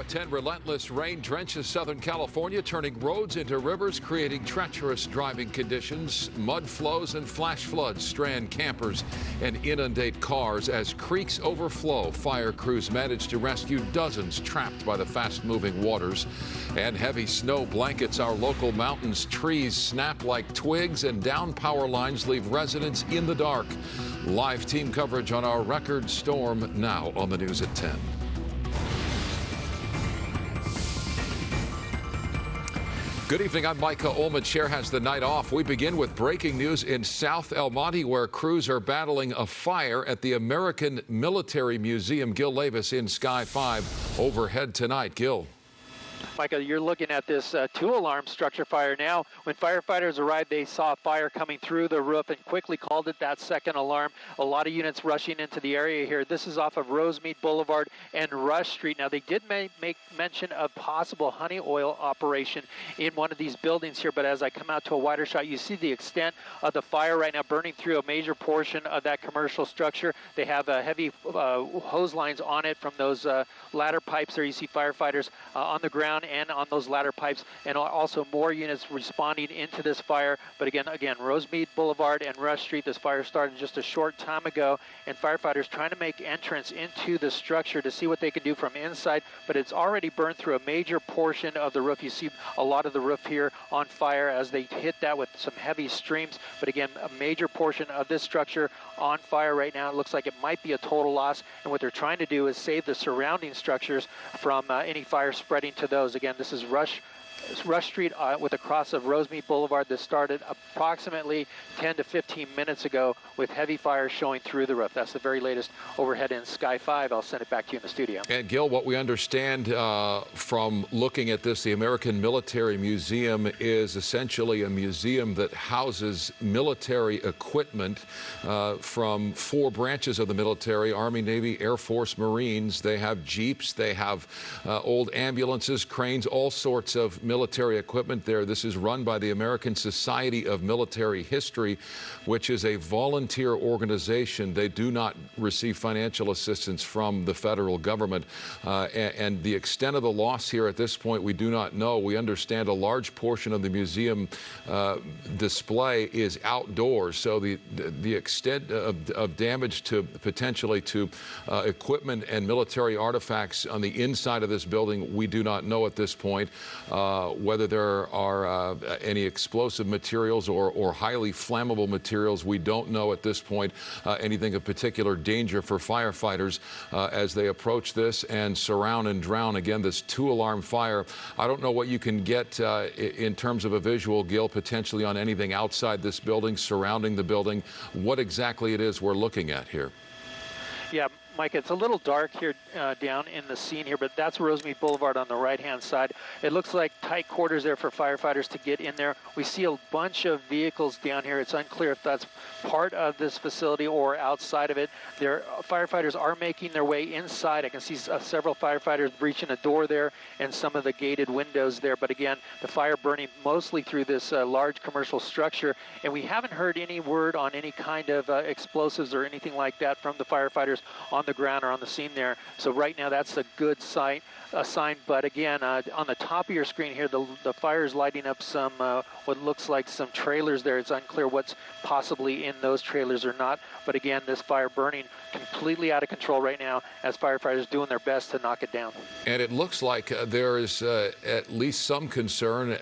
at 10, relentless rain drenches Southern California, turning roads into rivers, creating treacherous driving conditions. Mud flows and flash floods strand campers and inundate cars as creeks overflow. Fire crews manage to rescue dozens trapped by the fast-moving waters. And heavy snow blankets our local mountains. Trees snap like twigs and down power lines leave residents in the dark. Live team coverage on our record storm now on the news at 10. Good evening. I'm Micah Ullman. Chair has the night off. We begin with breaking news in South El Monte, where crews are battling a fire at the American Military Museum. Gil Levis in Sky 5 overhead tonight. Gil. Micah, you're looking at this two-alarm structure fire now. When firefighters arrived, they saw fire coming through the roof and quickly called it that second alarm. A lot of units rushing into the area here. This is off of Rosemead Boulevard and Rush Street. Now, they did make mention of possible honey oil operation in one of these buildings here, but as I come out to a wider shot, you see the extent of the fire right now burning through a major portion of that commercial structure. They have heavy hose lines on it from those ladder pipes there. You see firefighters on the ground and on those ladder pipes, and also more units responding into this fire. But again, Rosemead Boulevard and Rush Street, this fire started just a short time ago, and firefighters trying to make entrance into the structure to see what they can do from inside, but it's already burned through a major portion of the roof. You see a lot of the roof here on fire as they hit that with some heavy streams, but again, a major portion of this structure on fire right now. It looks like it might be a total loss, and what they're trying to do is save the surrounding structures from any fire spreading to those. Again, this is Rush Street with a cross of Rosemead Boulevard. This started approximately 10 to 15 minutes ago with heavy fire showing through the roof. That's the very latest overhead in Sky 5. I'll send it back to you in the studio. And Gil, what we understand from looking at this, the American Military Museum is essentially a museum that houses military equipment from 4 branches of the military: Army, Navy, Air Force, Marines. They have Jeeps, they have old ambulances, cranes, all sorts of military equipment there. This is run by the American Society of Military History, which is a volunteer organization. They do not receive financial assistance from the federal government. And the extent of the loss here at this point, we do not know. We understand a large portion of the museum display is outdoors. So the extent of damage to potentially to equipment and military artifacts on the inside of this building, we do not know at this point. Whether there are any explosive materials or highly flammable materials, we don't know at this point. Anything of particular danger for firefighters as they approach this and surround and drown, again, this 2-alarm fire. I don't know what you can get in terms of a visual, Gil, potentially on anything outside this building, surrounding the building, what exactly it is we're looking at here. Yeah, Mike, it's a little dark here down in the scene here, but that's Rosemead Boulevard on the right-hand side. It looks like tight quarters there for firefighters to get in there. We see a bunch of vehicles down here. It's unclear if that's part of this facility or outside of it. Firefighters are making their way inside. I can see several firefighters breaching a door there and some of the gated windows there. But again, the fire burning mostly through this large commercial structure, and we haven't heard any word on any kind of explosives or anything like that from the firefighters on the ground or on the scene there. So right now that's a good sign. But again, on the top of your screen here, the fire is lighting up some what looks like some trailers there. It's unclear what's possibly in those trailers or not. But again, this fire burning completely out of control right now as firefighters doing their best to knock it down. And it looks like there is at least some concern